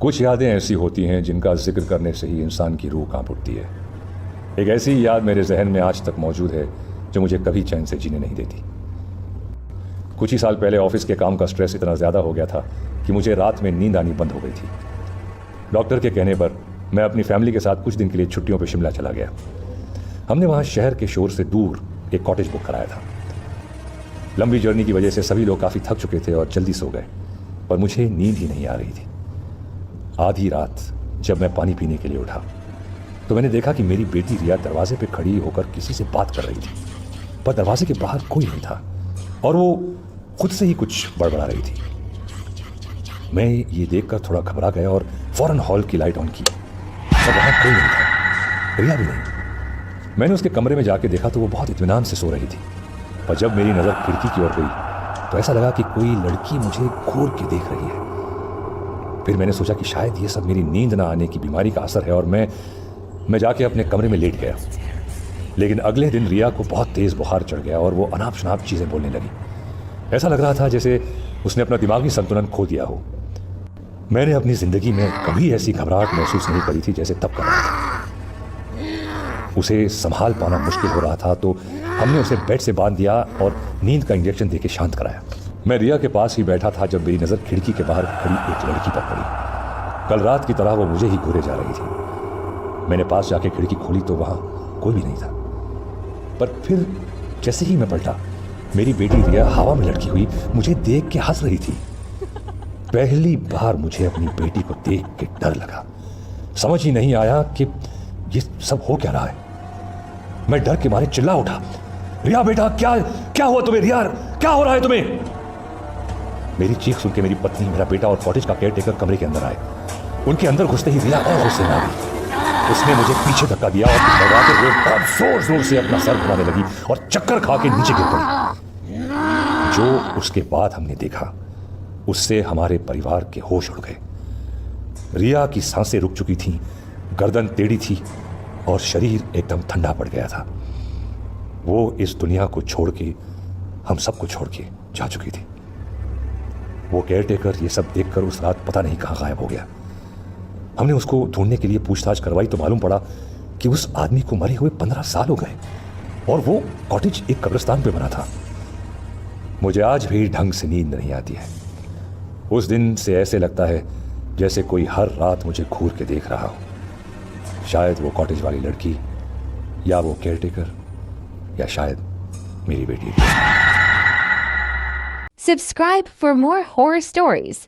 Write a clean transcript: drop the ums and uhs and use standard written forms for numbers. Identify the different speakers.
Speaker 1: कुछ यादें ऐसी होती हैं जिनका जिक्र करने से ही इंसान की रूह कांप उठती है। एक ऐसी याद मेरे जहन में आज तक मौजूद है जो मुझे कभी चैन से जीने नहीं देती। कुछ ही साल पहले ऑफिस के काम का स्ट्रेस इतना ज़्यादा हो गया था कि मुझे रात में नींद आनी बंद हो गई थी। डॉक्टर के कहने पर मैं अपनी फैमिली के साथ कुछ दिन के लिए छुट्टियों पर शिमला चला गया। हमने वहाँ शहर के शोर से दूर एक कॉटेज बुक कराया था। लंबी जर्नी की वजह से सभी लोग काफ़ी थक चुके थे और जल्दी सो गए, पर मुझे नींद ही नहीं आ रही थी। आधी रात जब मैं पानी पीने के लिए उठा तो मैंने देखा कि मेरी बेटी रिया दरवाजे पे खड़ी होकर किसी से बात कर रही थी, पर दरवाजे के बाहर कोई नहीं था और वो खुद से ही कुछ बड़बड़ा रही थी। मैं ये देखकर थोड़ा घबरा गया और फौरन हॉल की लाइट ऑन की, पर वहाँ कोई नहीं था, रिया भी नहीं। मैंने उसके कमरे में जाके देखा तो वो बहुत इत्मीनान से सो रही थी, पर जब मेरी नज़र खिड़की की ओर गई तो ऐसा लगा कि कोई लड़की मुझे घूर के देख रही है। फिर मैंने सोचा कि शायद ये सब मेरी नींद ना आने की बीमारी का असर है और मैं जाके अपने कमरे में लेट गया। लेकिन अगले दिन रिया को बहुत तेज़ बुखार चढ़ गया और वो अनाप शनाप चीज़ें बोलने लगी। ऐसा लग रहा था जैसे उसने अपना दिमागी संतुलन खो दिया हो। मैंने अपनी ज़िंदगी में कभी ऐसी घबराहट महसूस नहीं करी थी जैसे तब कर रहा था। उसे संभाल पाना मुश्किल हो रहा था तो हमने उसे बेड से बांध दिया और नींद का इंजेक्शन देके शांत कराया। मैं रिया के पास ही बैठा था जब मेरी नज़र खिड़की के बाहर खड़ी एक लड़की पर पड़ी। कल रात की तरह वो मुझे ही घूरे जा रही थी। मैंने पास जाके खिड़की खोली तो वहाँ कोई भी नहीं था, पर फिर जैसे ही मैं पलटा मेरी बेटी रिया हवा में लटकी हुई मुझे देख के हंस रही थी। पहली बार मुझे अपनी बेटी को देख के डर लगा। समझ ही नहीं आया कि ये सब हो क्या रहा है। मैं डर के मारे चिल्ला उठा, रिया बेटा क्या हुआ तुम्हें? रिया क्या हो रहा है तुम्हें? मेरी चीख सुन के मेरी पत्नी, मेरा बेटा और कॉटेज का केयरटेकर कमरे के अंदर आए। उनके अंदर घुसते ही रिया और गुस्से में आ गई। उसने मुझे पीछे धक्का दिया और दरवाजे हुए बहुत जोर जोर से अपना सर घुमाने लगी और चक्कर खा के नीचे गिर पड़ी। जो उसके बाद हमने देखा उससे हमारे परिवार के होश उड़ गए। रिया की सांसें रुक चुकी थीं, गर्दन टेढ़ी थी और शरीर एकदम ठंडा पड़ गया था। वो इस दुनिया को छोड़ के, हम सबको छोड़ के जा चुकी थी। वो केयरटेकर ये सब देखकर उस रात पता नहीं कहाँ गायब हो गया। हमने उसको ढूंढने के लिए पूछताछ करवाई तो मालूम पड़ा कि उस आदमी को मरे हुए 15 साल हो गए और वो कॉटेज एक कब्रिस्तान पे बना था। मुझे आज भी ढंग से नींद नहीं आती है। उस दिन से ऐसे लगता है जैसे कोई हर रात मुझे घूर के देख रहा हो। शायद वो कॉटेज वाली लड़की, या वो केयरटेकर, या शायद मेरी बेटी।
Speaker 2: Subscribe for more horror stories.